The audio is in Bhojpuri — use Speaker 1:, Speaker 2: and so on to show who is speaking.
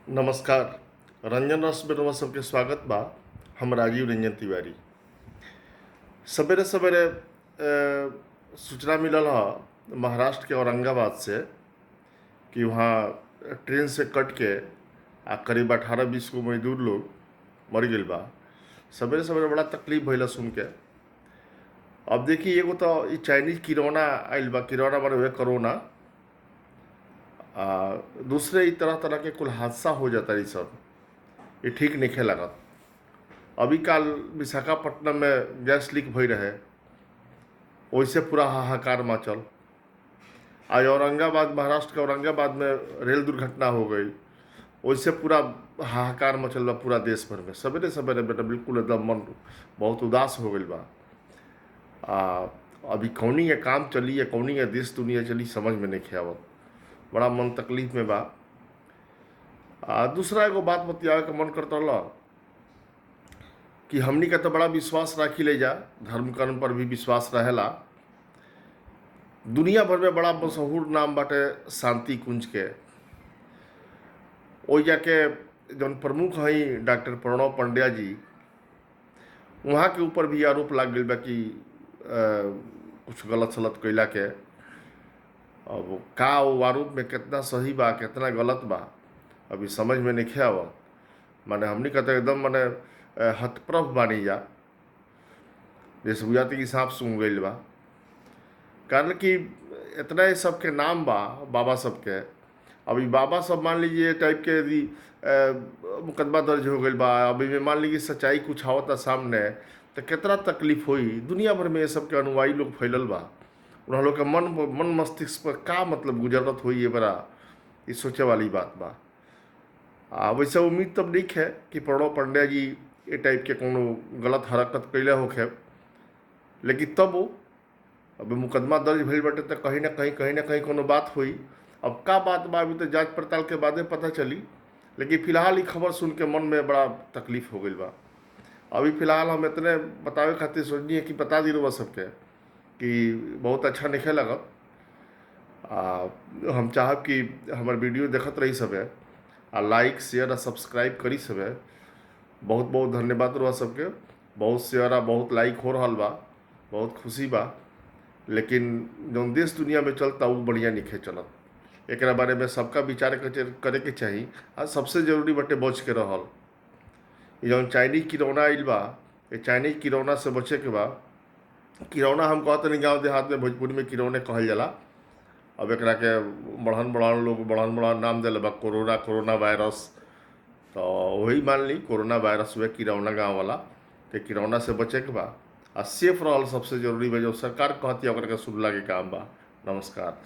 Speaker 1: नमस्कार। रंजन रस में रउआ सबके स्वागत बा। हम राजीव रंजन तिवारी। सवेरे सवेरे सूचना मिलल ह महाराष्ट्र के औरंगाबाद से कि वहाँ ट्रेन से कट के करीब 18-20 गो मजदूर लोग मर गइल बा। सवेरे सवेरे बड़ा तकलीफ भइल सुन के। अब देखी, एगो तो ई चाइनीज किरौना आइल बा। किरौना माने हुए कोरोना। दूसरे ई तरह तरह के कुल हादसा हो जाता ई सब। ये ठीक नहीं लागत। अभी काल विशाखापट्टनम में गैस लीक भई रहे, वैसे पूरा हाहाकार मचल। आज औरंगाबाद, महाराष्ट्र के औरंगाबाद में रेल दुर्घटना हो गई, वैसे पूरा हाहाकार मचल बा पूरा देश भर में। सवेरे सवेरे बेटा बिल्कुल एकदम मन बहुत उदास हो गई बा। अभी कौनी ये काम चली है, कौनी ये देश दुनिया चली, समझ में नहीं आवत। बड़ा मन तकलीफ में बा। दूसरा एगो बात बतियावे के मन करता रहा कि हमनी का तो बड़ा विश्वास राखी ले जा, धर्म कर्म पर भी विश्वास रहेला। दुनिया भर में बड़ा मशहूर नाम बाटे शांति कुंज के। ओ जाके जौन प्रमुख हैं डॉक्टर प्रणव पंड्या जी, वहाँ के ऊपर भी आरोप लाग गई बा कि कुछ गलत सलत कैला के। अब का वो आरोप में कितना सही बा कितना गलत बा अभी समझ में नहीं आवत। माने हमनी का तो एकदम माने हतप्रभ बानी जा, जैसे बुझाती कि सांप सूंघ गइल बा। कारण कि इतना ही सबके नाम बा बाबा सबके। अभी बाबा सब मान लीजिए टाइप के यदि मुकदमा दर्ज हो गइल बा, अभी में मान लीजिए सच्चाई कुछ आवता सामने, तो कितना तकलीफ हुई। दुनिया भर में ये सबके अनुयायी लोग फैलल बा। उन लोग के मन मस्तिष्क पर का मतलब गुजरत हुई, ये बड़ा ये सोचे वाली बात बा। वैसे उम्मीद तब नहीं है कि प्रणव पंड्या जी ये टाइप के कोनो गलत हरकत कैले होखे, लेकिन तब वो अब मुकदमा दर्ज भइल बाटे तो कहीं ना कहीं कोनो बात हुई। अब का बात बा अभी तो जांच पड़ताल के बादे पता चली, लेकिन फिलहाल ये खबर सुन के मन में बड़ा तकलीफ हो गई बा। अभी फिलहाल हम इतने बतावे खातिर सोचनी है कि बता दी रहा सबके कि बहुत अच्छा नहीं लगत। हम चाहब कि हमार वीडियो देखत रही सबे, लाइक शेयर और सब्सक्राइब करी सबे। बहुत बहुत धन्यवाद रहा सबके। बहुत शेयर और बहुत लाइक हो रहा बा, बहुत खुशी बा। लेकिन जो देश दुनिया में चलता वो बढ़िया नहीं चलत। एक बारे में सबका विचार करे के चाहिए। आज सबसे जरूरी बटे बच के रहल। ये जो चाइनीज किरौना आइल बा, ये चाइनीज किरौना से बचे के बा। किरौना हम कहते नहीं, गाँव देहात में भोजपुरी में किरौने कहल जाला। अब एक के बढ़न लोग बढ़न नाम दिले बा, कोरोना वायरस। तो वही मान ली कोरोना वायरस हुए किरौना गाँव वाला के। किरौना से बचे के बा। सेफ रहल सबसे जरूरी बा। जो सरकार कहती है ओकरा के सुनला के काम बा। नमस्कार।